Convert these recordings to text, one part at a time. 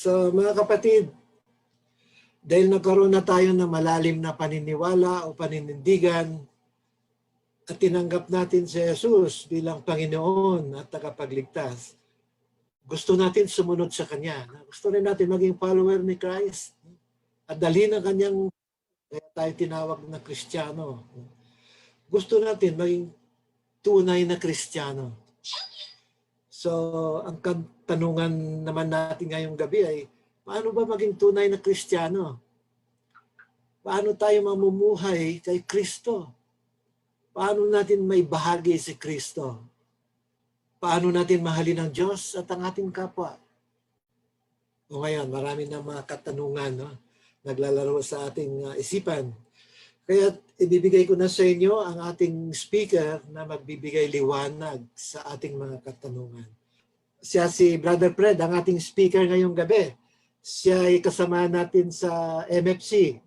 So mga kapatid, dahil nagkaroon na tayo ng malalim na paniniwala o paninindigan at tinanggap natin si Jesus bilang Panginoon at tagapagligtas, gusto natin sumunod sa Kanya. Gusto rin natin maging follower ni Christ at dalhin ang Kanyang, kaya tayo tinawag na Kristiyano. Gusto natin maging tunay na Kristiyano. So, ang tanungan naman natin ngayong gabi ay, paano ba maging tunay na Kristiyano? Paano tayo mamumuhay kay Kristo? Paano natin may bahagi si Kristo? Paano natin mahalin ang Diyos at ang ating kapwa? O ngayon, marami na mga katanungan, no? Naglalaro sa ating isipan. Kaya ibibigay ko na sa inyo ang ating speaker na magbibigay liwanag sa ating mga katanungan. Siya si Brother Fred, ang ating speaker ngayong gabi. Siya ay kasama natin sa MFC.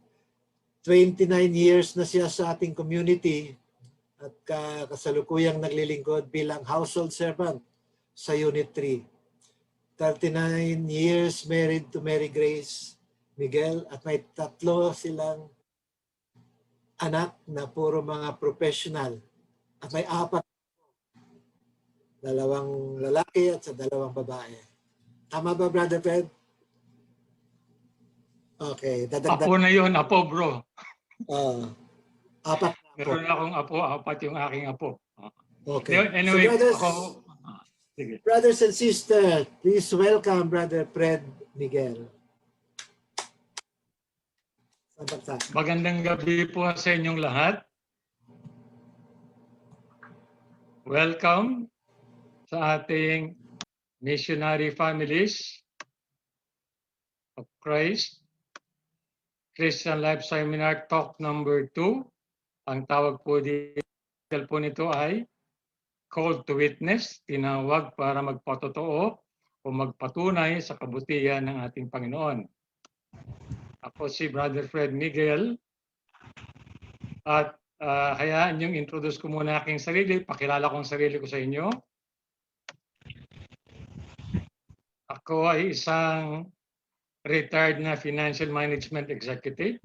29 years na siya sa ating community at kasalukuyang naglilingkod bilang household servant sa Unit 3. 39 years married to Mary Grace Miguel at may 3 silang anak na puro mga professional at may 4, 2 lalaki at 2 babae. Tama ba, Brother Fred? Okay. Apo na yun, apo bro. 4 na apo. Meron akong apo, 4 yung aking apo. Okay. Anyway, so brothers and sisters, please welcome Brother Fred Miguel. Magandang gabi po sa inyong lahat. Welcome sa ating missionary families of Christ. Christian Life Seminar Talk number 2. Ang tawag po nito ay Call to Witness, tinawag para magpatotoo o magpatunay sa kabutihan ng ating Panginoon. Ako si Brother Fred Miguel at hayaan niyong introduce ko muna aking sarili, pakilala ko ang sarili ko sa inyo. Ako ay isang retired na financial management executive.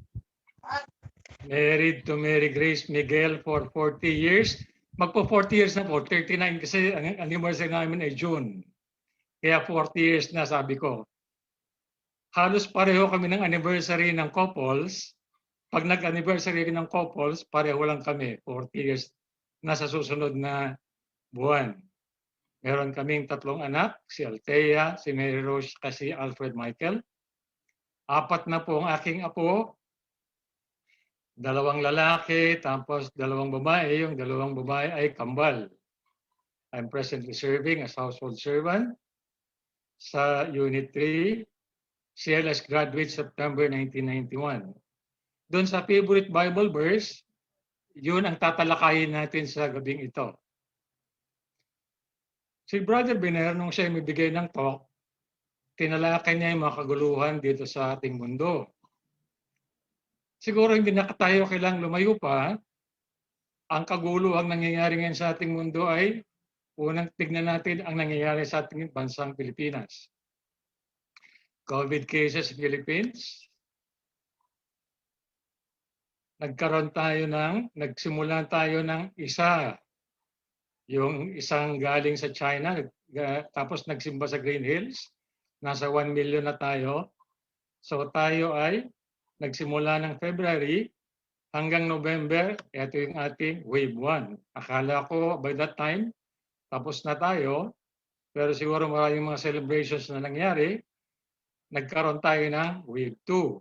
Married to Mary Grace Miguel for 40 years. Magpo 40 years na po, 39 kasi ang anniversary namin ay June. Kaya 40 years na sabi ko. Halos pareho kami ng anniversary ng couples. Pag nag-anniversary ng couples, pareho lang kami, 40 years na sa susunod na buwan. Meron kaming 3 anak, si Althea, si Mary Rose, kasi Alfred Michael. 4 na po ang aking apo, 2 lalaki, tapos 2 babae. Yung 2 babae ay kambal. I'm presently serving as household servant sa Unit 3. CLS graduate September 1991. Doon sa favorite Bible verse, yun ang tatalakayin natin sa gabing ito. Si Brother Biner, nung siya mibigay ng talk, tinalakay niya yung mga kaguluhan dito sa ating mundo. Siguro hindi na tayo kailang lumayo pa. Ang kaguluhang nangyayari ngayon sa ating mundo ay unang tignan natin ang nangyayari sa ating bansang Pilipinas. COVID cases sa Philippines. Nagsimula tayo ng isa. Yung isang galing sa China, tapos nagsimba sa Green Hills. Nasa 1 million na tayo. So tayo ay nagsimula ng February hanggang November. Ito yung ating wave 1. Akala ko by that time, tapos na tayo. Pero siguro maraming mga celebrations na nangyari. Nagkaroon tayo ng wave 2.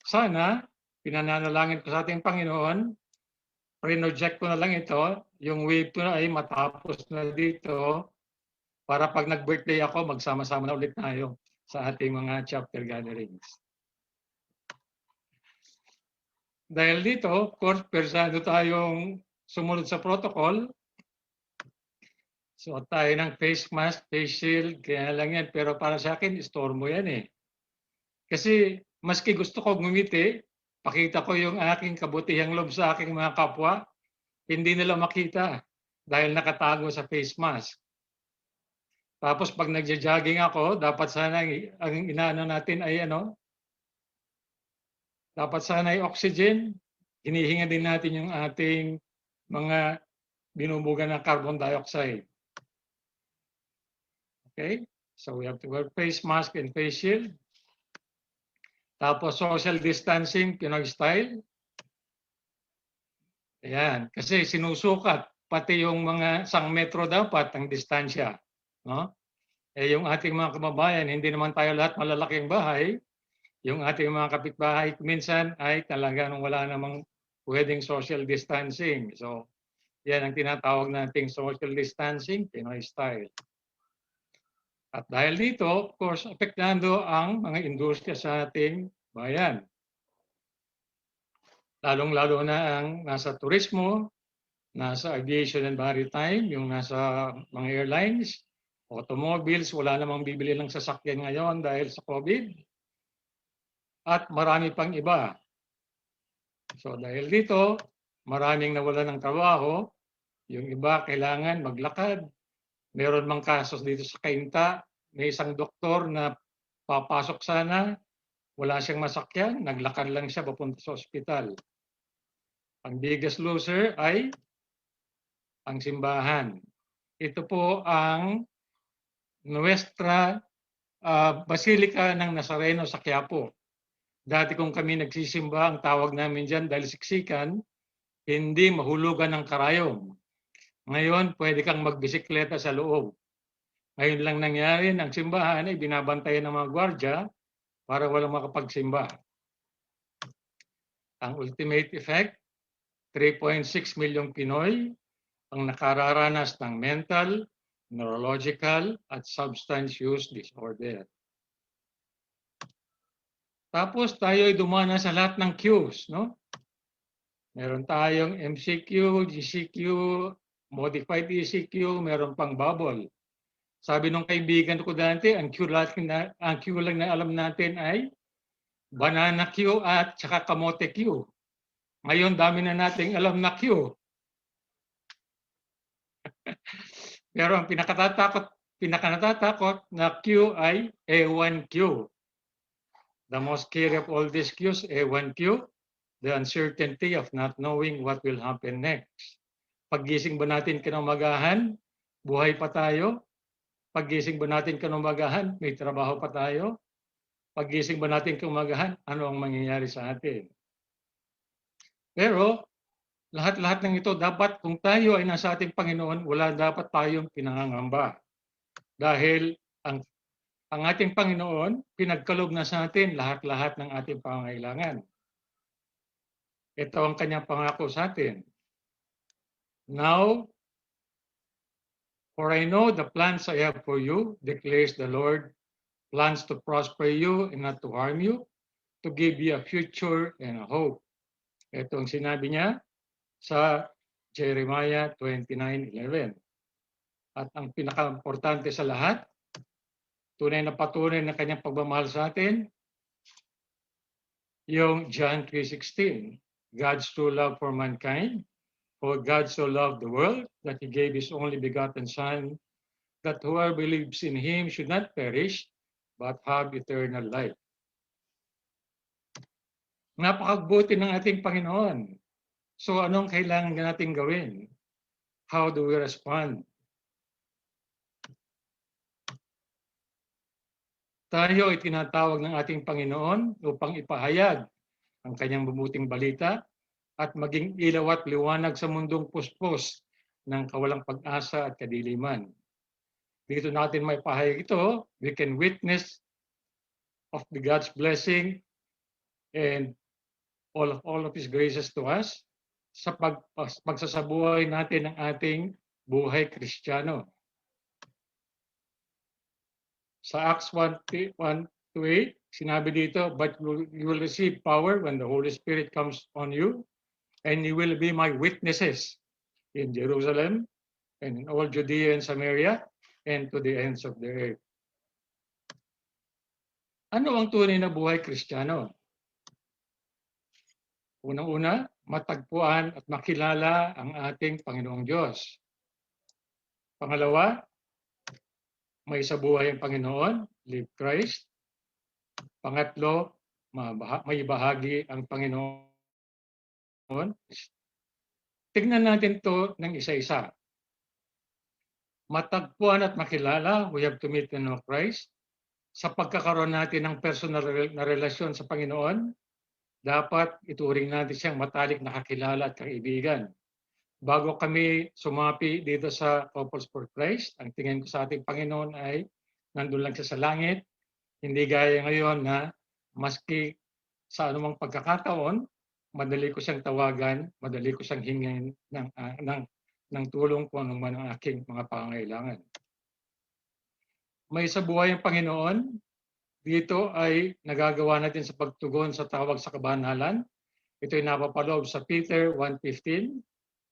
Sana, pinananalangin ko sa ating Panginoon, pre-project ko na lang ito, yung wave 2 na ay matapos na dito para pag nag-birthday ako, magsama-sama na ulit tayo sa ating mga chapter gatherings. Dahil dito, of course, persado tayong sumunod sa protocol. So tayo ng face mask, face shield, kaya lang yan. Pero para sa akin, istorbo yan eh. Kasi maski gusto ko ngumiti, pakita ko yung aking kabutihang loob sa aking mga kapwa, hindi nila makita dahil nakatago sa face mask. Tapos pag nagja-jogging ako, dapat sana ang inaano natin ay ano, dapat sana ay oxygen. Hinihinga din natin yung ating mga binubuga ng carbon dioxide. Okay? So we have to wear face mask and face shield. Tapos social distancing, Pinoy style. Ayan, kasi sinusukat pati yung mga 1 metro dapat ang distansya, no? Eh yung ating mga kababayan, hindi naman tayo lahat malalaking bahay. Yung ating mga kapitbahay minsan ay talagang wala namang pwedeng social distancing. So, yan ang tinatawag nating social distancing, Pinoy style. At dahil dito, of course, apektado ang mga industriya sa ating bayan. Lalong-lalo na ang nasa turismo, nasa aviation and maritime, yung nasa mga airlines, automobiles, wala namang bibili ng sasakyan ngayon dahil sa COVID. At marami pang iba. So dahil dito, maraming nawalan ng trabaho, yung iba kailangan maglakad. Meron mang kasos dito sa Cainta, may isang doktor na papasok sana, wala siyang masakyan, naglakad lang siya papunta sa ospital. Ang biggest loser ay ang simbahan. Ito po ang Nuestra Basilica ng Nazareno sa Quiapo. Dati kung kami nagsisimba, ang tawag namin dyan dahil siksikan, hindi mahulugan ng karayom. Ngayon, pwede kang magbisikleta sa loob. Ngayon lang nangyari, ang simbahan ay binabantayan ng mga gwardya para walang makapagsimba. Ang ultimate effect, 3.6 milyong Pinoy ang nakararanas ng mental, neurological, at substance use disorder. Tapos tayo ay dumana sa lahat ng Qs, no? Meron tayong MCQ, GCQ, modified ECQ, meron pang bubble. Sabi nung kaibigan ko dati, ang Q lang na alam natin ay banana Q at saka kamote Q. Ngayon, dami na nating alam na Q. Pero ang pinakanatatakot na Q ay A1Q. The most scary of all these Qs, A1Q, the uncertainty of not knowing what will happen next. Paggising ba natin kinaumagahan, buhay pa tayo? Paggising ba natin kinaumagahan, may trabaho pa tayo? Paggising ba natin kinaumagahan, ano ang mangyayari sa atin? Pero lahat-lahat ng ito dapat kung tayo ay nasa ating Panginoon, wala dapat tayong pinangangamba. Dahil ang ating Panginoon, pinagkaloob na sa atin lahat-lahat ng ating pangangailangan. Ito ang kanyang pangako sa atin. Now, for I know the plans I have for you, declares the Lord, plans to prosper you and not to harm you, to give you a future and a hope. Ito ang sinabi niya sa Jeremiah 29:11. At ang pinaka-importante sa lahat, tunay na patunay ng kanyang pagmamahal sa atin, yung John 3:16, God's true love for mankind, for God so loved the world that He gave His only begotten Son, that whoever believes in Him should not perish, but have eternal life. Napakabuti ng ating Panginoon. So anong kailangan natin gawin? How do we respond? Tayo ay tinatawag ng ating Panginoon upang ipahayag ang kanyang mabuting balita at maging ilaw at liwanag sa mundong puspos ng kawalang pag-asa at kadiliman. Dito natin may pahayag ito, we can witness of the God's blessing and all of His graces to us sa pagsasabuhay natin ng ating buhay Kristiyano. Sa Acts 1:8, sinabi dito, but you will receive power when the Holy Spirit comes on you, and you will be my witnesses in Jerusalem and in all Judea and Samaria and to the ends of the earth. Ano ang tunay na buhay Kristiyano? Unang-una, matagpuan at makilala ang ating Panginoong Diyos. Pangalawa, may sa buhay ang Panginoon, live Christ. Pangatlo, may bahagi ang Panginoon. Tignan natin to ng isa-isa. Matagpuan at makilala, we have to meet and know Christ. Sa pagkakaroon natin ng personal na relasyon sa Panginoon, dapat ituring natin siyang matalik na kakilala at kaibigan. Bago kami sumapi dito sa Couples for Christ, ang tingin ko sa ating Panginoon ay nandun lang siya sa langit. Hindi gaya ngayon na maski sa anumang pagkakataon, madali ko siyang tawagan, madali ko siyang hingin ng tulong kung ano man ang aking mga pangangailangan. May sa buhay ang Panginoon, dito ay nagagawa natin sa pagtugon sa tawag sa kabanalan. Ito ay napapaloob sa Peter 1:15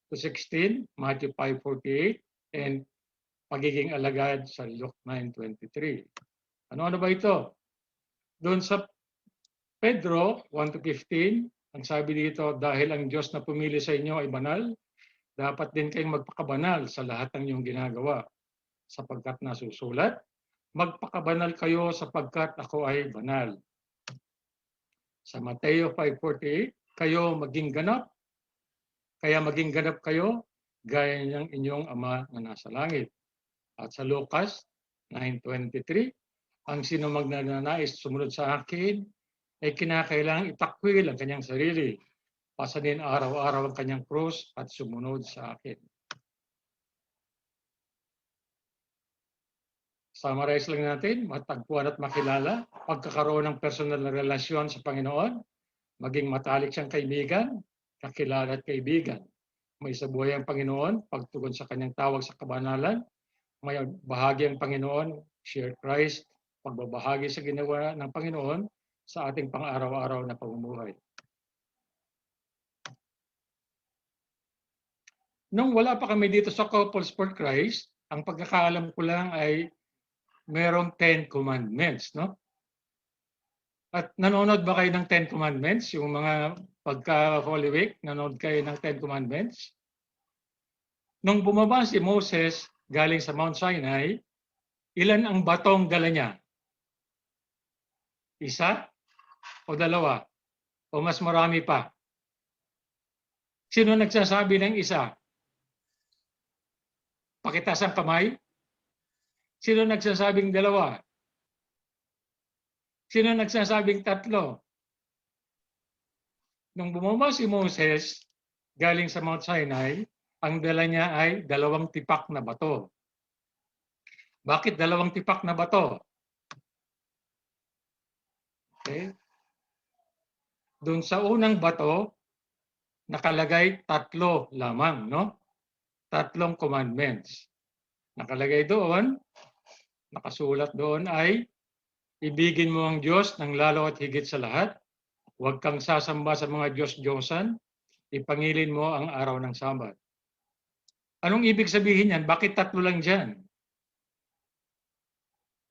to 16, Matthew 5:48, and pagiging alagad sa Luke 9:23. Ano ba ito? Doon sa Pedro 1:15, ang sabi dito, dahil ang Diyos na pumili sa inyo ay banal, dapat din kayong magpakabanal sa lahat ng iyong ginagawa. Sapagkat nasusulat, magpakabanal kayo sapagkat ako ay banal. Sa Mateo 5:48, kayo maging ganap, kaya maging ganap kayo gaya ng inyong Ama na nasa langit. At sa Lucas 9:23, ang sino magnanais sumunod sa akin ay kinakailangang itakwil ang kanyang sarili, pasanin araw-araw ang kanyang krus at sumunod sa akin. Summarize lang natin, matagpuan at makilala, pagkakaroon ng personal na relasyon sa Panginoon, maging matalik siyang kaibigan, kakilala at kaibigan. May sa buhay ang Panginoon, pagtugon sa kanyang tawag sa kabanalan, may bahagi ang Panginoon, share Christ, pagbabahagi sa ginawa ng Panginoon sa ating pang-araw-araw na pamumuhay. Nung wala pa kami dito sa Couples for Christ, ang pagkakaalam ko lang ay merong 10 commandments, no? At nanonood ba kayo ng 10 commandments? Yung mga pagka-Holy Week, nanonood kayo ng 10 commandments? Nung bumaba si Moses galing sa Mount Sinai, ilan ang batong dala niya? Isa o dalawa? O mas marami pa? Sino nagsasabi ng isa? Pakitaas ang kamay? Sino nagsasabing dalawa? Sino nagsasabing tatlo? Nung bumaba si Moses galing sa Mount Sinai, ang dala niya ay 2 tipak na bato. Bakit 2 tipak na bato? Okay. Doon sa unang bato, nakalagay 3 lamang, no? 3 commandments. Nakalagay doon, nakasulat doon ay, ibigin mo ang Diyos ng lalo at higit sa lahat, huwag kang sasamba sa mga Diyos-Diyosan, ipangilin mo ang araw ng Sabat. Anong ibig sabihin yan? Bakit 3 lang dyan?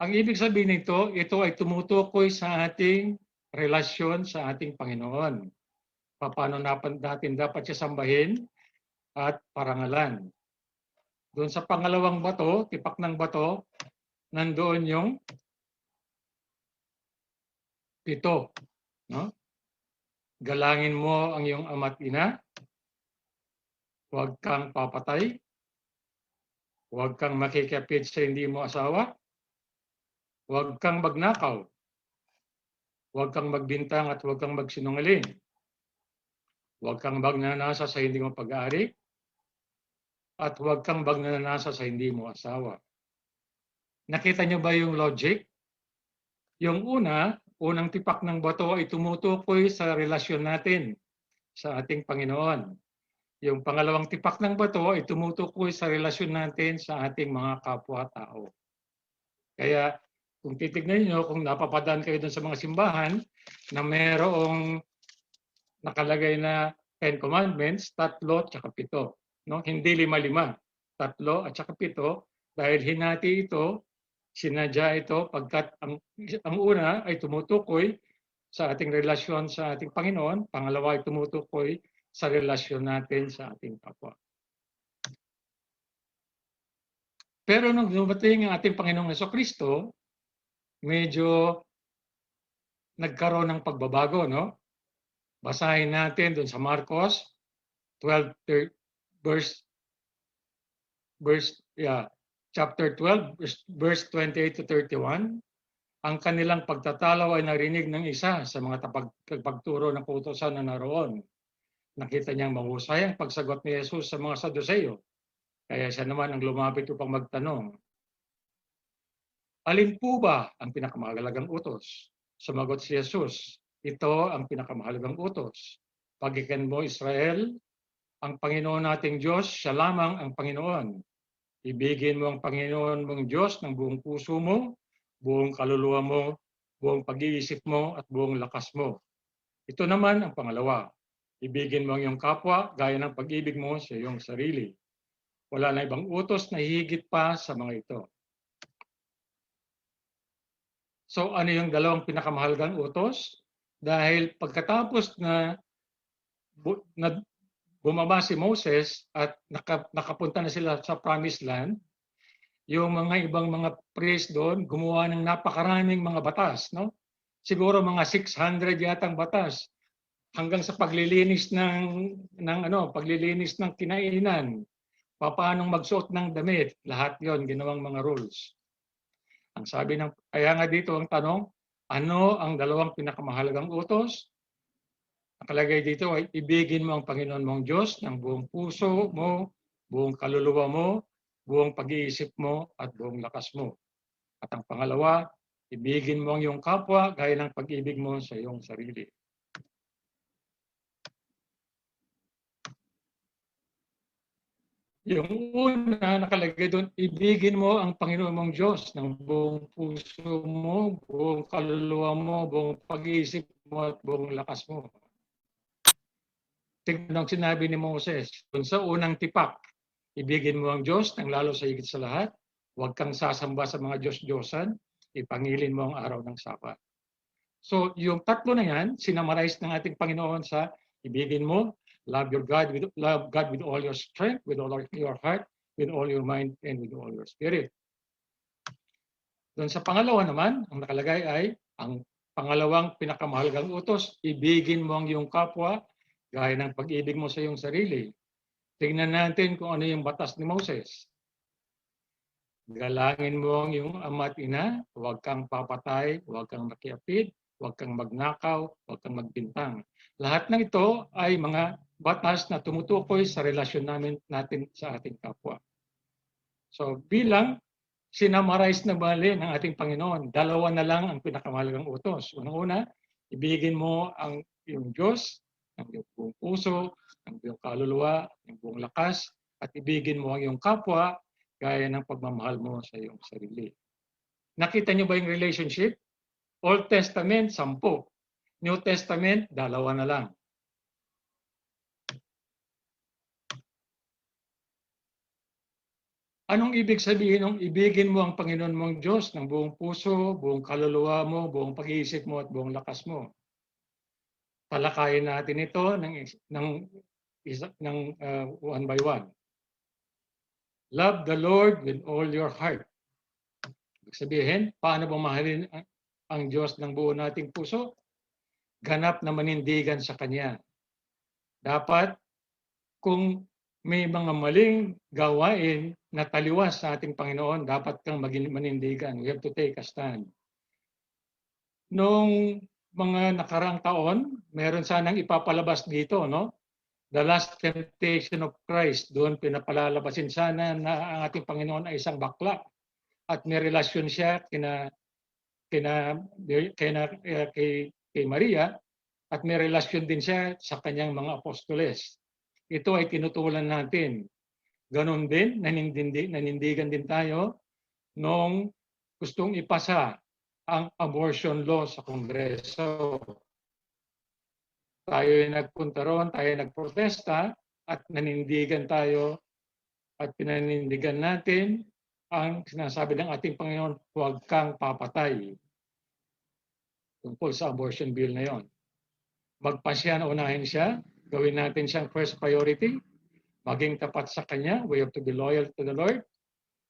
Ang ibig sabihin nito, ito ay tumutukoy sa ating relasyon sa ating Panginoon. Paano natin dapat siya sambahin at parangalan. Doon sa pangalawang bato, tipak ng bato, nandoon yung 7. No? Galangin mo ang iyong ama at ina, huwag kang papatay, huwag kang makikipid sa hindi mo asawa, huwag kang magnakaw, huwag kang magbintang at huwag kang magsinungaling, huwag kang magnanasa sa hindi mo pag-aari, at huwag kang magnanasa sa hindi mo asawa. Nakita niyo ba yung logic? Yung unang tipak ng bato ay tumutukoy sa relasyon natin sa ating Panginoon. Yung pangalawang tipak ng bato ay tumutukoy sa relasyon natin sa ating mga kapwa-tao. Kaya kung titignan niyo, kung napapadaan kayo dun sa mga simbahan na merong nakalagay na 10 commandments, 3 at 7. No? Hindi 5-5, 3 at 7, dahil hinati ito, sinadya ito pagkat ang una ay tumutukoy sa ating relasyon sa ating Panginoon, pangalawa ay tumutukoy sa relasyon natin sa ating kapwa. Pero nung dumating ang ating Panginoong Jesucristo, medyo nagkaroon ng pagbabago, no? Basahin natin doon sa Marcos 12 verse chapter 12 verse 28 to 31. Ang kanilang pagtatalaw ay narinig ng isa sa mga pagturo ng kautusan na naroon. Nakita niyang mahusay ang pagsagot ni Jesus sa mga Saduseyo. Kaya siya naman ang lumapit upang magtanong, alin po ba ang pinakamahalagang utos? Sumagot si Jesus, ito ang pinakamahalagang utos. Pagkikin mo Israel, ang Panginoon nating Diyos, siya lamang ang Panginoon. Ibigin mo ang Panginoon mong Diyos ng buong puso mo, buong kaluluwa mo, buong pag-iisip mo, at buong lakas mo. Ito naman ang pangalawa. Ibigin mo ang iyong kapwa gaya ng pag-ibig mo sa iyong sarili. Wala na ibang utos na higit pa sa mga ito. So ano yung dalawang pinakamahalagang utos? Dahil pagkatapos na bumaba si Moses at nakapunta na sila sa Promised Land, yung mga ibang mga priest doon gumawa ng napakaraming mga batas, no? Siguro mga 600 yatang batas hanggang sa paglilinis paglilinis ng kinainan, paano magsuot ng damit, lahat 'yon ginawang mga rules. Ang sabi ng kaya nga dito ang tanong, ano ang dalawang pinakamahalagang utos? Nakalagay dito ay ibigin mo ang Panginoon mong Diyos ng buong puso mo, buong kaluluwa mo, buong pag-iisip mo, at buong lakas mo. At ang pangalawa, ibigin mo ang iyong kapwa gaya ng pag-ibig mo sa iyong sarili. Yung una nakalagay doon, ibigin mo ang Panginoon mong Diyos ng buong puso mo, buong kaluluwa mo, buong pag-iisip mo, at buong lakas mo. Tingnan ang sinabi ni Moses, dun sa unang tipak, ibigin mo ang Diyos ng lalo sa higit sa lahat, huwag kang sasamba sa mga Diyos-Diyosan, ipangilin mo ang araw ng Sabat. So yung tatlo na yan, sinamarize ng ating Panginoon sa ibigin mo, love God with all your strength, with all your heart, with all your mind, and with all your spirit. Doon sa pangalawa naman, ang nakalagay ay ang pangalawang pinakamahalagang utos, ibigin mo ang iyong kapwa gaya ng pag-ibig mo sa iyong sarili. Tingnan natin kung ano yung batas ni Moses. Galangin mo ang iyong ama at ina, huwag kang papatay, huwag kang makiapid, huwag kang magnakaw, huwag kang magbintang. Lahat ng ito ay mga batas na tumutukoy sa relasyon natin sa ating kapwa. So bilang sinamarize na bali ng ating Panginoon, dalawa na lang ang pinakamahalagang utos. Unang-una, ibigin mo ang iyong Diyos, ang iyong buong puso, ang iyong kaluluwa, ang buong lakas, at ibigin mo ang iyong kapwa gaya ng pagmamahal mo sa iyong sarili. Nakita niyo ba yung relationship? Old Testament, 10. New Testament, 2 na lang. Anong ibig sabihin ng ibigin mo ang Panginoon mong Diyos ng buong puso, buong kaluluwa mo, buong pag-iisip mo, at buong lakas mo? Talakayin natin ito ng one by one. Love the Lord with all your heart. Ibig sabihin, paano ba mahalin ang Diyos ng buo nating puso? Ganap na manindigan sa Kanya. Dapat, kung may mga maling gawain na taliwas sa ating Panginoon, dapat kang maging manindigan. We have to take a stand. Noong mga nakaraang taon, meron sanang ipapalabas dito, no? The Last Temptation of Christ. Doon pinapalalabasin sana na ang ating Panginoon ay isang bakla at may relasyon siya kay Maria at may relasyon din siya sa kanyang mga apostoles. Ito ay tinutulan natin. Ganon din, nanindigan din tayo nung gustong ipasa ang abortion law sa Kongreso. Tayo ay nagpunta roon, tayo ay nagprotesta at nanindigan tayo at pinanindigan natin ang sinasabi ng ating Panginoon, huwag kang papatay. Tungkol sa abortion bill na yon. Magpasya na unahin siya, gawin natin siyang first priority, maging tapat sa Kanya, we have to be loyal to the Lord,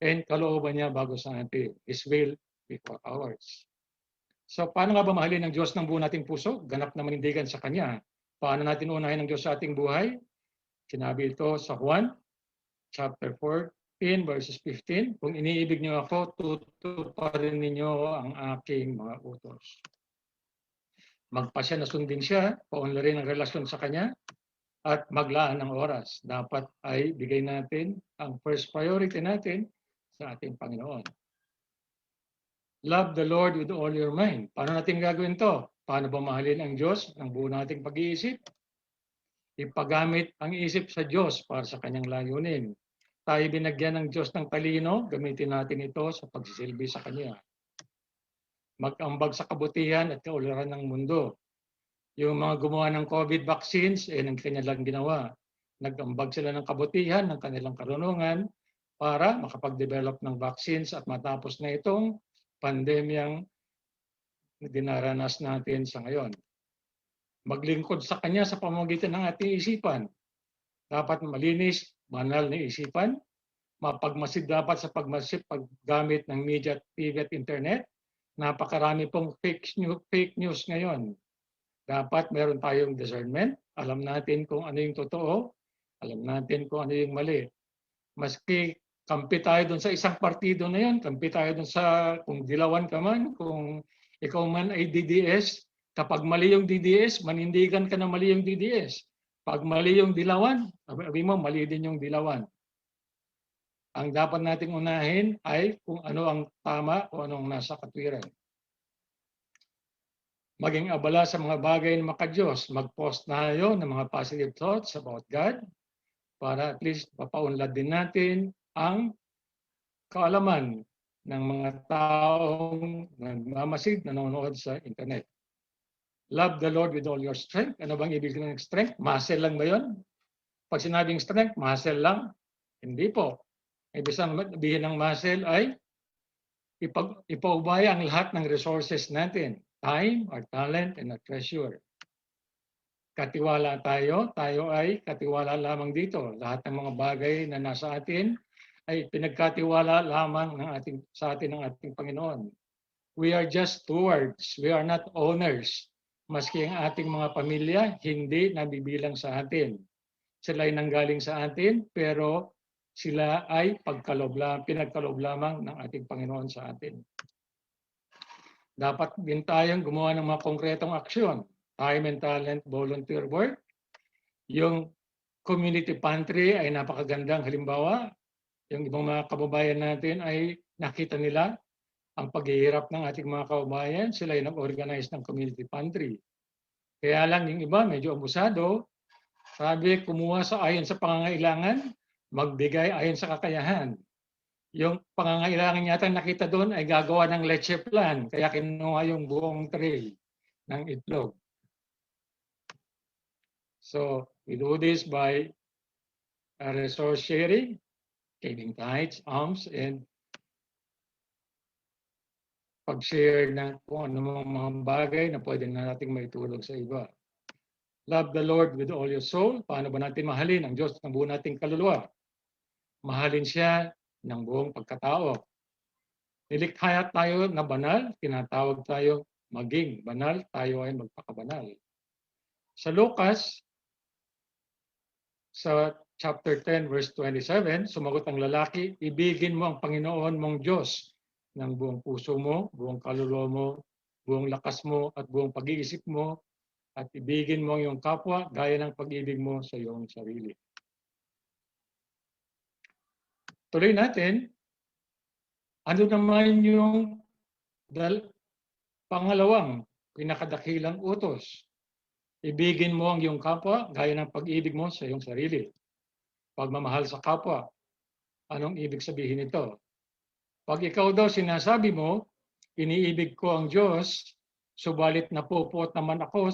and kalooban niya bago sa atin. His will before ours. So paano nga ba mahalin ng Diyos ng buo nating puso? Ganap na manindigan sa Kanya. Paano natin unahin ng Diyos sa ating buhay? Sinabi ito sa Juan, chapter 14, verses 15. Kung iniibig niyo ako, tutuparin ninyo ang aking mga utos. Magpasya na sundin siya, paunlarin ang relasyon sa Kanya, at maglaan ng oras. Dapat ay bigay natin ang first priority natin sa ating Panginoon. Love the Lord with all your mind. Paano natin gagawin to? Paano ba mahalin ang Diyos ng buo nating pag-iisip? Ipagamit ang isip sa Diyos para sa Kanyang layunin. Tayo binagyan ng Diyos ng talino, gamitin natin ito sa pagsisilbi sa Kanya. Mag-ambag sa kabutihan at kaularan ng mundo. Yung mga gumawa ng COVID vaccines, ng kanilang ginawa. Nag-ambag sila ng kabutihan, ng kanilang karunungan, para makapag-develop ng vaccines at matapos na itong pandemyang dinaranas natin sa ngayon. Maglingkod sa Kanya sa pamamagitan ng ating isipan. Dapat malinis, banal na isipan. Mapagmasid dapat sa paggamit ng media, TV at internet. Napakarami pong fake news ngayon. Dapat meron tayong discernment. Alam natin kung ano yung totoo. Alam natin kung ano yung mali. Maski kampi tayo doon sa isang partido na yan, kampi tayo doon sa, kung dilawan ka man, kung ikaw man ay DDS, kapag mali yung DDS, manindigan ka na mali yung DDS. Pag mali yung dilawan, sabi mo, mali din yung dilawan. Ang dapat nating unahin ay kung ano ang tama o anong nasa katwiran. Maging abala sa mga bagay na maka-Diyos. Mag-post na tayo ng mga positive thoughts about God para at least papaunlad din natin ang kaalaman ng mga taong nagmamasid, nanonood sa internet. Love the Lord with all your strength. Ano bang ibig sabihin ng strength? Muscle lang ba yun? Pag sinabing strength, muscle lang? Hindi po. Ibig sabihin ng muscle ay ipaubaya ang lahat ng resources natin. Time, our talent, and our treasure. Katiwala tayo ay katiwala lamang dito. Lahat ng mga bagay na nasa atin ay pinagkatiwala lamang sa atin ng ating Panginoon. We are just stewards. We are not owners. Maski ang ating mga pamilya, hindi nabibilang sa atin. Sila ay nanggaling sa atin, pero sila ay pinagkaloob lamang ng ating Panginoon sa atin. Dapat din tayong gumawa ng mga konkretong aksyon. Time and talent, volunteer work. Yung community pantry ay napakagandang halimbawa. Yung ibang mga kababayan natin ay nakita nila ang paghihirap ng ating mga kababayan. Sila ay nag-organize ng community pantry. Kaya lang yung iba medyo abusado. Sabi, kumuha ayon sa pangangailangan, magbigay ayon sa kakayahan. Yung pangangailangan yata nakita doon ay gagawa ng leche plan. Kaya kinuha yung buong tray ng itlog. So, we do this by resource sharing, giving tithes, alms, and pag-share ng kung ano mga bagay na pwede na nating maitulong sa iba. Love the Lord with all your soul. Paano ba natin mahalin ang Diyos ng buo nating kaluluwa? Mahalin siya ng buong pagkatao. Nilikha tayo na banal, tinatawag tayo maging banal, tayo ay magpakabanal. Sa Lucas, sa chapter 10, verse 27, sumagot ang lalaki, ibigin mo ang Panginoon mong Diyos ng buong puso mo, buong kaluluwa mo, buong lakas mo, at buong pag-iisip mo, at ibigin mo ang iyong kapwa gaya ng pag-ibig mo sa iyong sarili. Tuloy natin, ano naman yung pangalawang pinakadakilang utos? Ibigin mo ang iyong kapwa gaya ng pag-ibig mo sa iyong sarili. Pagmamahal sa kapwa. Anong ibig sabihin nito? Pag ikaw daw sinasabi mo, iniibig ko ang Diyos, subalit napupot naman ako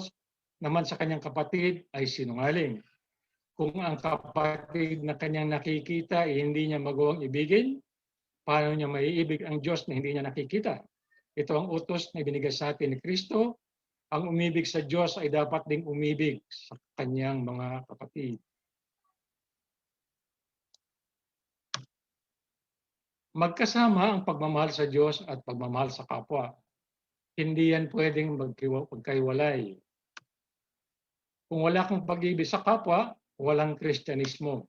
naman sa kanyang kapatid ay sinungaling. Kung ang kapatid na kanyang nakikita ay hindi niya magawang ibigin, paano niya maiibig ang Diyos na hindi niya nakikita? Ito ang utos na ibinigay sa atin ni Kristo. Ang umibig sa Diyos ay dapat ding umibig sa kanyang mga kapatid. Magkasama ang pagmamahal sa Diyos at pagmamahal sa kapwa. Hindi yan pwedeng magkaiwalay. Kung wala kang pag-ibig sa kapwa, walang Kristyanismo.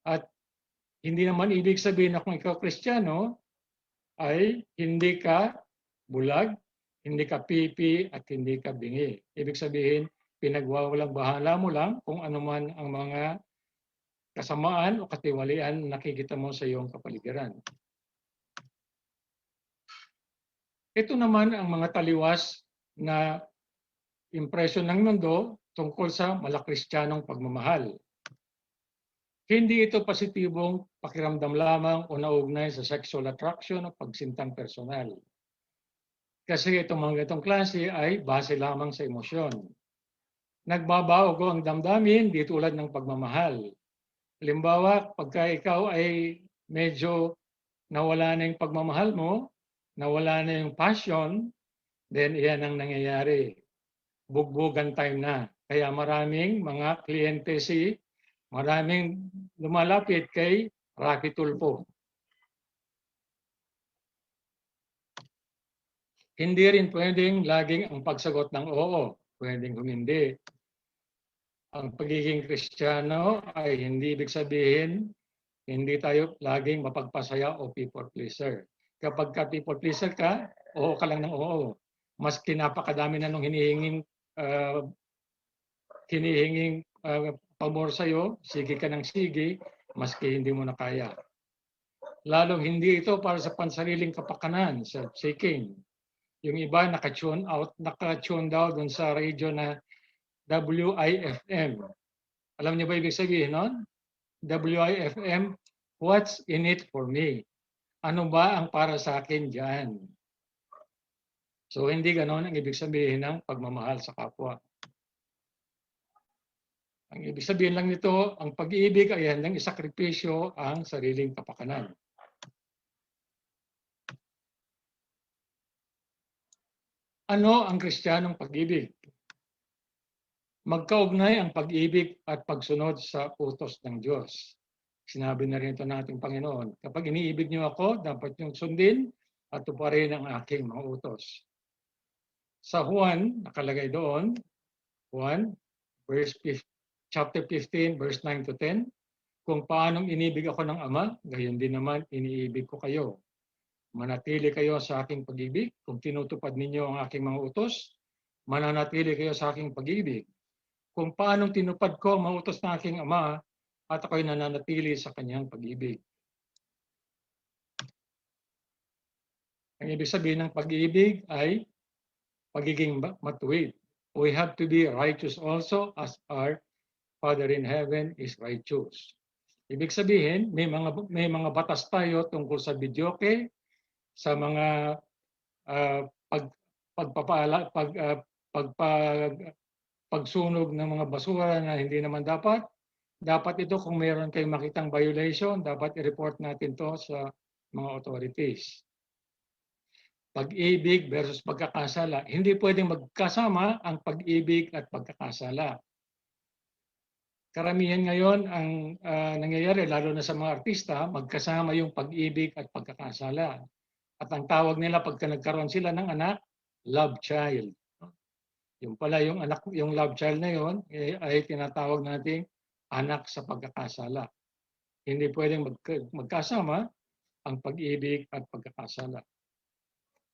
At hindi naman ibig sabihin na kung ikaw Kristiyano, ay hindi ka bulag, hindi ka pipi, at hindi ka bingi. Ibig sabihin, pinagwawalang bahala mo lang kung ano man ang mga kasamaan o katiwalian na nakikita mo sa iyong kapaligiran. Ito naman ang mga taliwas na impresyon ng mundo tungkol sa malakristyanong pagmamahal. Hindi ito positibong pakiramdam lamang o naugnay sa sexual attraction o pagsintang personal. Kasi itong mga itong klase ay base lamang sa emosyon. Nagbabago ang damdamin di tulad ng pagmamahal. Halimbawa, pagka ikaw ay medyo nawala na yung pagmamahal mo, nawala na yung passion, then iyan ang nangyayari. Bugbugan time na. Kaya maraming mga kliyente maraming lumalapit kay Rocky Tulfo. Hindi rin pwedeng laging ang pagsagot ng oo. Pwedeng humindi. Ang pagiging Kristiyano ay hindi ibig sabihin hindi tayo laging mapagpasaya o people pleaser. Kapag ka people pleaser ka, oo ka lang ng oo. Maski napakadami na nung hinihinging pabor sa'yo, sige ka ng sige, maski hindi mo na kaya. Lalong hindi ito para sa pansariling kapakanan, self-seeking. Yung iba naka-tune daw dun sa radio na WIFM. Alam niyo ba ibig sabihin nun? WIFM, what's in it for me? Ano ba ang para sa akin dyan? So hindi ganon ang ibig sabihin ng pagmamahal sa kapwa. Ang ibig sabihin lang nito, ang pag-ibig ay handang isakripisyo ang sariling kapakanan. Ano ang Kristiyanong pag-ibig? Magkaugnay ang pag-ibig at pagsunod sa utos ng Diyos. Sinabi na rin ito ng ating Panginoon, kapag iniibig niyo ako, dapat niyong sundin at tuparin ang aking mga utos. Sa Juan, nakalagay doon, Juan, chapter 15, verse 9 to 10, kung paanong inibig ako ng Ama, gayon din naman iniibig ko kayo. Manatili kayo sa aking pag-ibig. Kung tinutupad ninyo ang aking mga utos, mananatili kayo sa aking pag-ibig. Kung paanong tinupad ko ang mga utos ng aking Ama, at ako'y nananatili sa kanyang pag-ibig. Ang ibig sabihin ng pag-ibig ay pagiging matuwid. We have to be righteous also as our Father in heaven is righteous. Ibig sabihin, may mga batas tayo tungkol sa videoke, sa mga pagsunog ng mga basura na hindi naman dapat. Dapat ito kung mayroon kayong makitang violation, dapat i-report natin to sa mga authorities. Pag-ibig versus pagkakasala. Hindi pwedeng magkasama ang pag-ibig at pagkakasala. Karamihan ngayon ang nangyayari, lalo na sa mga artista, magkasama yung pag-ibig at pagkakasala. At ang tawag nila pagka nagkaroon sila ng anak, love child. Yung pala yung anak, yung love child na yon ay tinatawag nating anak sa pagkakasala. Hindi pwedeng magkasama ang pag-ibig at pagkakasala.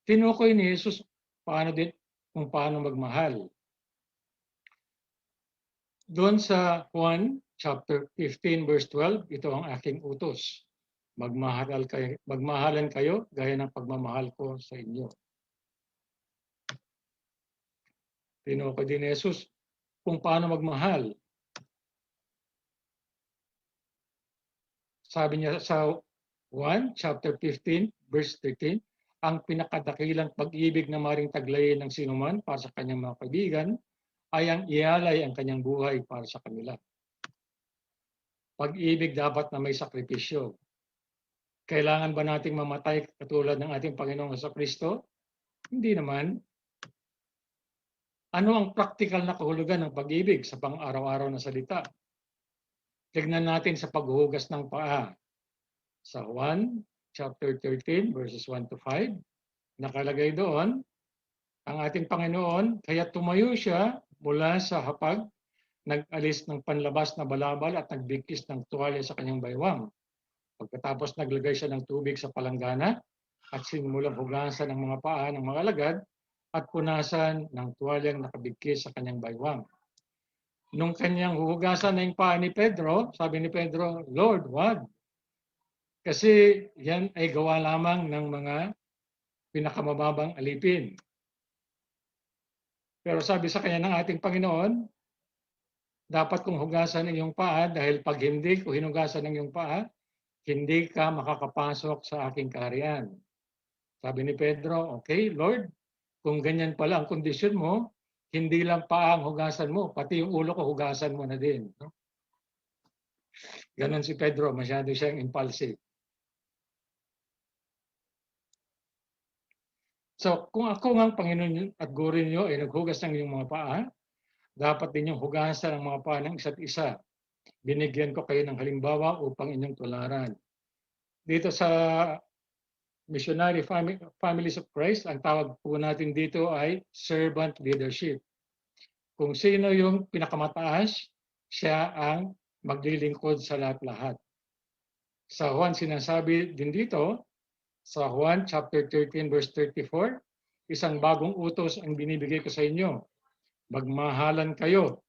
Tinukoy ni Jesus kung paano magmahal. Doon sa Juan chapter 15 verse 12, ito ang aking utos. Magmahalan kayo gaya ng pagmamahal ko sa inyo. Tinukoy din ni Jesus kung paano magmahal. Sabi niya sa 1 chapter 15 verse 13, ang pinakadakilang pag-ibig na maring taglayin ng sinuman para sa kanyang mga kaibigan ay ang ialay ang kanyang buhay para sa kanila. Pag-ibig dapat na may sakripisyo. Kailangan ba nating mamatay katulad ng ating Panginoong Jesucristo? Hindi naman. Ano ang practical na kahulugan ng pag-ibig sa pang-araw-araw na salita? Tignan natin sa paghuhugas ng paa. Sa Juan chapter 13 verses 1 to 5, nakalagay doon, ang ating Panginoon, kaya tumayo siya mula sa hapag, nag-alis ng panlabas na balabal at nagbigkis ng tuwalya sa kanyang baywang. Pagkatapos naglagay siya ng tubig sa palanggana at sinimulang hugasan ng mga paa ng mga alagad at punasan ng tuwalyang nakabigkis sa kanyang baywang. Nung kanyang huhugasan na yung paa ni Pedro, sabi ni Pedro, Lord, wag. Kasi yan ay gawa lamang ng mga pinakamababang alipin. Pero sabi sa kanya ng ating Panginoon, dapat kong hugasan ng iyong paa dahil pag hindi ko hinugasan ng iyong paa, hindi ka makakapasok sa aking kaharian. Sabi ni Pedro, okay, Lord, kung ganyan pala ang kondisyon mo, hindi lang paa ang hugasan mo, pati yung ulo ko hugasan mo na din. Ganon si Pedro, masyado siyang impulsive. So, kung ako ang Panginoon at Guro niyo ay naghugas ng iyong mga paa, dapat din yung hugasan ng mga paa ng isa't isa. Binigyan ko kayo ng halimbawa upang inyong tularan. Dito sa Missionary Families of Christ, ang tawag po natin dito ay servant leadership. Kung sino yung pinakamataas, siya ang maglilingkod sa lahat-lahat. Sa Juan sinasabi din dito, sa Juan chapter 13 verse 34, isang bagong utos ang binibigay ko sa inyo. Magmahalan kayo.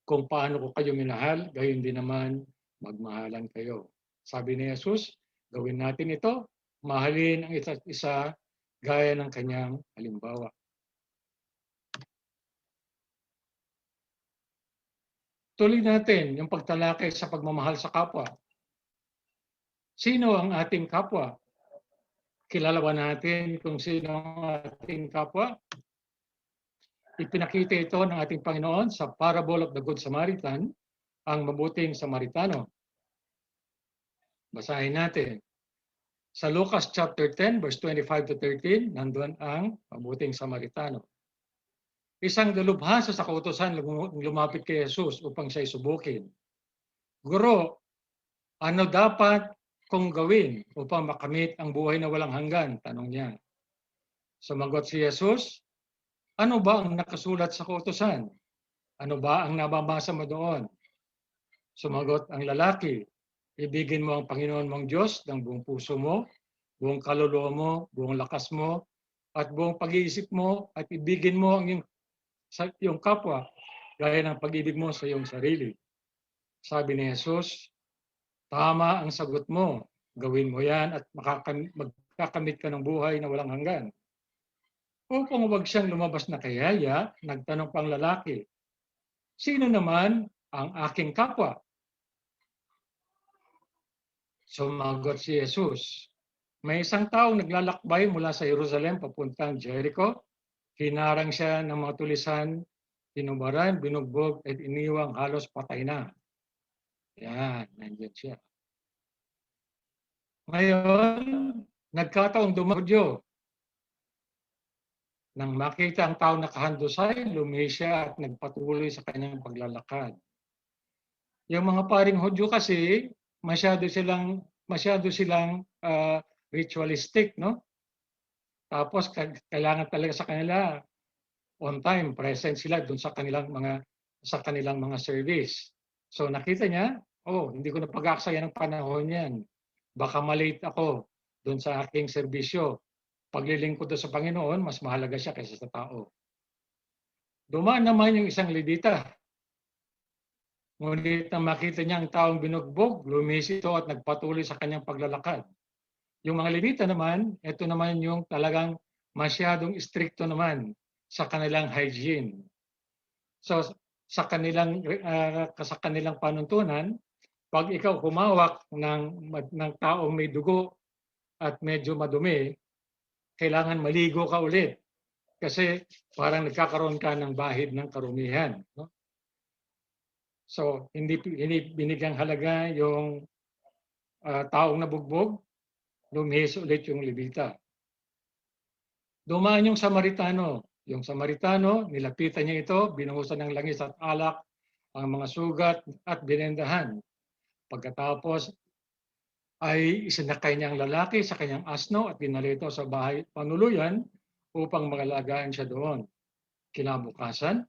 Kung paano ko kayo minahal, gayon din naman magmahalan kayo. Sabi ni Jesus, gawin natin ito, mahalin ang isa't isa gaya ng kanyang halimbawa. Tuloy natin yung pagtalakay sa pagmamahal sa kapwa. Sino ang ating kapwa? Kilala ba natin kung sino ang ating kapwa? Ipinakita ito ng ating Panginoon sa parable of the Good Samaritan, ang mabuting Samaritano. Basahin natin. Sa Lucas chapter 10 verse 25 to 13, nandun ang mabuting Samaritano. Isang dalubhasa sa kautusan lumapit kay Jesus upang siya subukin. Guro, ano dapat kong gawin upang makamit ang buhay na walang hanggan? Tanong niya. Sumagot si Jesus, ano ba ang nakasulat sa kautusan? Ano ba ang nababasa mo doon? Sumagot ang lalaki, ibigin mo ang Panginoon mong Diyos ng buong puso mo, buong kaluluwa mo, buong lakas mo, at buong pag-iisip mo, at ibigin mo ang iyong kapwa, gaya ng pag-ibig mo sa iyong sarili. Sabi ni Jesus, tama ang sagot mo, gawin mo yan at magkakamit ka ng buhay na walang hanggan. Upang huwag siyang lumabas na kayaya, nagtanong pang lalaki, sino naman ang aking kapwa? Sumagot si Jesus, may isang taong naglalakbay mula sa Jerusalem papuntang Jericho. Hinarang siya ng mga tulisan, tinubaran, binugbog at iniwang halos patay na. Yan, nandiyan siya. Ngayon, nagkataong dumagyo. Nang makita ang tao nakahandusay, lumihis siya at nagpatuloy sa kanyang paglalakad. Yung mga paring Hudyo kasi, masyado silang ritualistic, no? Tapos kailangan talaga sa kanila on time, present sila doon sa kanilang mga service. So nakita niya, hindi ko na pag-aksaya ng panahon yan. Baka malate ako doon sa aking serbisyo. Paglilingkod sa Panginoon, mas mahalaga siya kaysa sa tao. Dumaan naman yung isang Levita. Ngunit nang makita niya ang taong binugbog, lumihis ito at nagpatuloy sa kanyang paglalakad. Yung mga Levita naman, ito naman yung talagang masyadong stricto naman sa kanilang hygiene. So sa kanilang panuntunan, pag ikaw humawak ng taong may dugo at medyo madumi, kailangan maligo ka ulit kasi parang nagkakaroon ka ng bahid ng karumihan. No? So hindi binigyang halaga yung taong nabugbog, lumihis ulit yung Levita. Dumaan yung Samaritano. Yung Samaritano, nilapitan niya ito, binuhusan ng langis at alak ang mga sugat at binendahan. Pagkatapos ay isinakay niya ang lalaki sa kanyang asno at dinala ito sa bahay panuluyan upang mag-alagaan siya doon. Kinabukasan,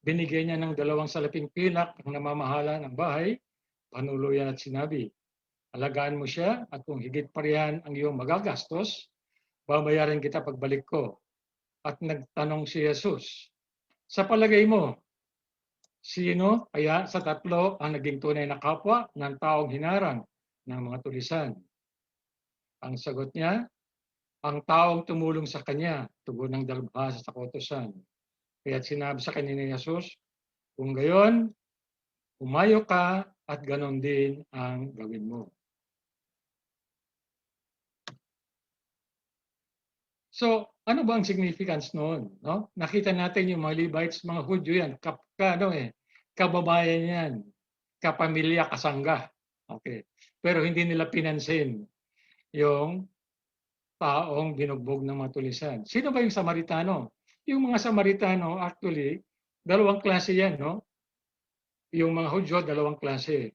binigyan niya ng 2 salaping pilak ang namamahala ng bahay panuluyan at sinabi, alagaan mo siya at kung higit pa riyan ang iyong magagastos, babayaran kita pagbalik ko. At nagtanong si Jesus, sa palagay mo, sino kaya sa 3 ang naging tunay na kapwa ng taong hinarang ng mga tulisan? Ang sagot niya, ang taong tumulong sa kanya, tugon ng dalubhasa sa kautusan. Kaya't sinabi sa kanya ni Jesus, kung gayon, umayo ka at ganon din ang gawin mo. So, ano ba ang significance noon? No? Nakita natin yung mga Levites, mga Hudyo yan, kababayan yan, kapamilya, kasangga. Okay. Pero hindi nila pinansin yung taong binugbog ng mga tulisan. Sino ba yung Samaritano? Yung mga Samaritano, actually, 2 klase yan, no? Yung mga Hudyo, 2 klase.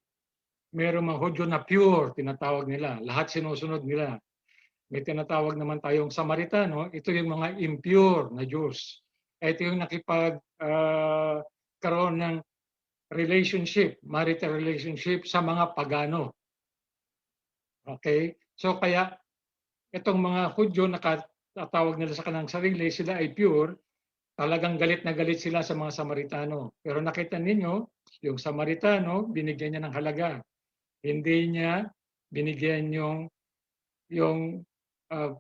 Merong mga Hudyo na pure, tinatawag nila. Lahat sinusunod nila. May tinatawag naman tayong Samaritano, ito yung mga impure na Jews. Ito yung karoon ng relationship, marital relationship sa mga pagano. Okay? So kaya itong mga Hudyo na tawag nila sa kanilang sarili, sila ay pure, talagang galit na galit sila sa mga Samaritano. Pero nakita ninyo, yung Samaritano, binigyan niya ng halaga. Hindi niya binigyan yung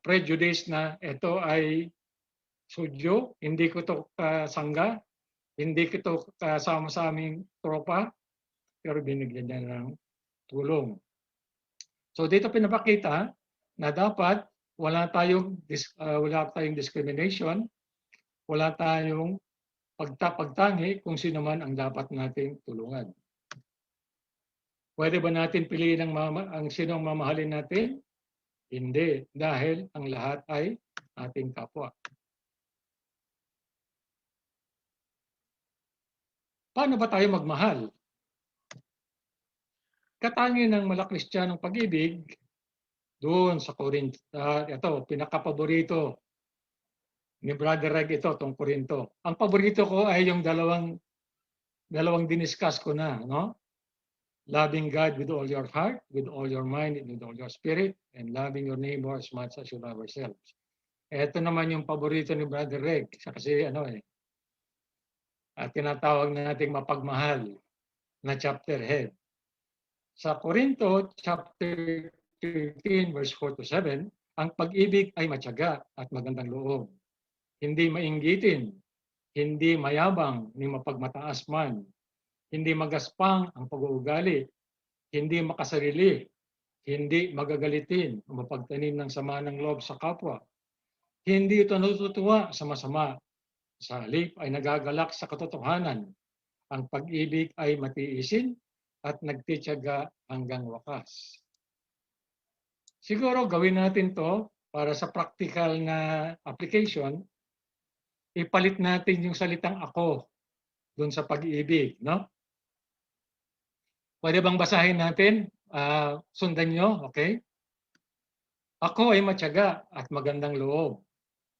prejudice na ito ay Sudyo, hindi ko to kasangga, hindi ko to kasama sa aming tropa, pero binigyan niya ng tulong. So dito pinapakita na dapat wala tayong discrimination, wala tayong pagtangi kung sino man ang dapat nating tulungan. Pwede ba natin piliin ang sino ang mamahalin natin? Hindi, dahil ang lahat ay ating kapwa. Paano ba tayo magmahal? Katangian ng Malakristiyanong pag-ibig doon sa Corinto. Ito, pinakapaborito ni Brother Reg ito, tong Corinto. Ang paborito ko ay yung dalawang diniscuss ko na, no? Loving God with all your heart, with all your mind, and with all your spirit, and loving your neighbor as much as you love yourselves. Ito naman yung paborito ni Brother Reg. Kasi tinatawag nating mapagmahal na chapter head. Sa Corinto, chapter 13, verse 4 to 7, ang pag-ibig ay matyaga at magandang loob. Hindi mainggitin, hindi mayabang, ni mapagmataas man. Hindi magaspang ang pag-uugali, hindi makasarili, hindi magagalitin o mapagtanim ng sama ng loob sa kapwa. Hindi ito natutuwa sa masama. Sa halip ay nagagalak sa katotohanan. Ang pag-ibig ay matiisin at nagtitiyaga hanggang wakas. Siguro gawin natin to para sa practical na application, ipalit natin yung salitang ako doon sa pag-ibig, no? Pwede bang basahin natin? Sundan nyo, okay? Ako ay matyaga at magandang loob.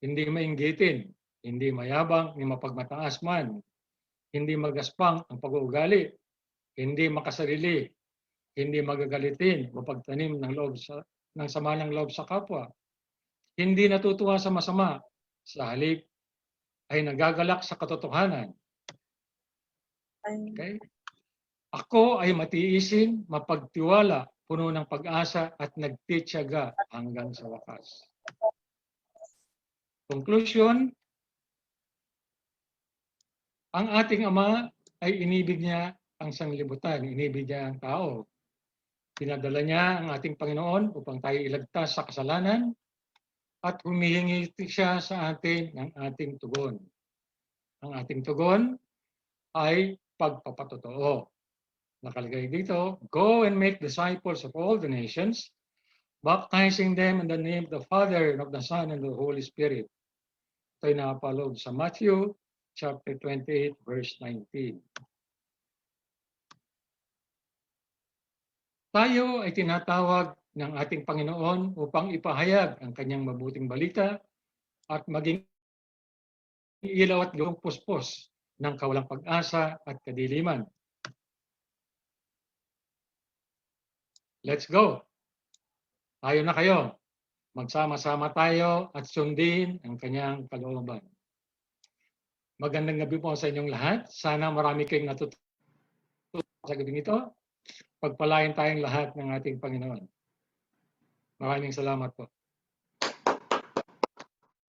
Hindi mainggitin, hindi mayabang, ni mapagmataas man. Hindi magaspang ang pag-uugali, hindi makasarili, hindi magagalitin, mapagtanim ng sama ng loob sa kapwa. Hindi natutuwa sa masama, sa halip ay nagagalak sa katotohanan. Okay? Ako ay matiisin, mapagtiwala, puno ng pag-asa at nagtitiyaga hanggang sa wakas. Conclusion, ang ating Ama ay inibig niya ang sanglibutan, inibig niya ang tao. Pinadala niya ang ating Panginoon upang tayo iligtas sa kasalanan at humihingi siya sa atin ng ating tugon. Ang ating tugon ay pagpapatotoo. Nakalagay dito, go and make disciples of all the nations, baptizing them in the name of the Father, and of the Son, and the Holy Spirit. Ito'y nakapaloob sa Matthew chapter 28, verse 19. Tayo ay tinatawag ng ating Panginoon upang ipahayag ang kanyang mabuting balita at maging ilaw at gawang puspos ng kawalang pag-asa at kadiliman. Let's go! Tayo na kayo. Magsama-sama tayo at sundin ang kanyang kalooban. Magandang gabi po sa inyong lahat. Sana marami kayong natutunan sa gabing ito. Pagpalain tayong lahat ng ating Panginoon. Maraming salamat po.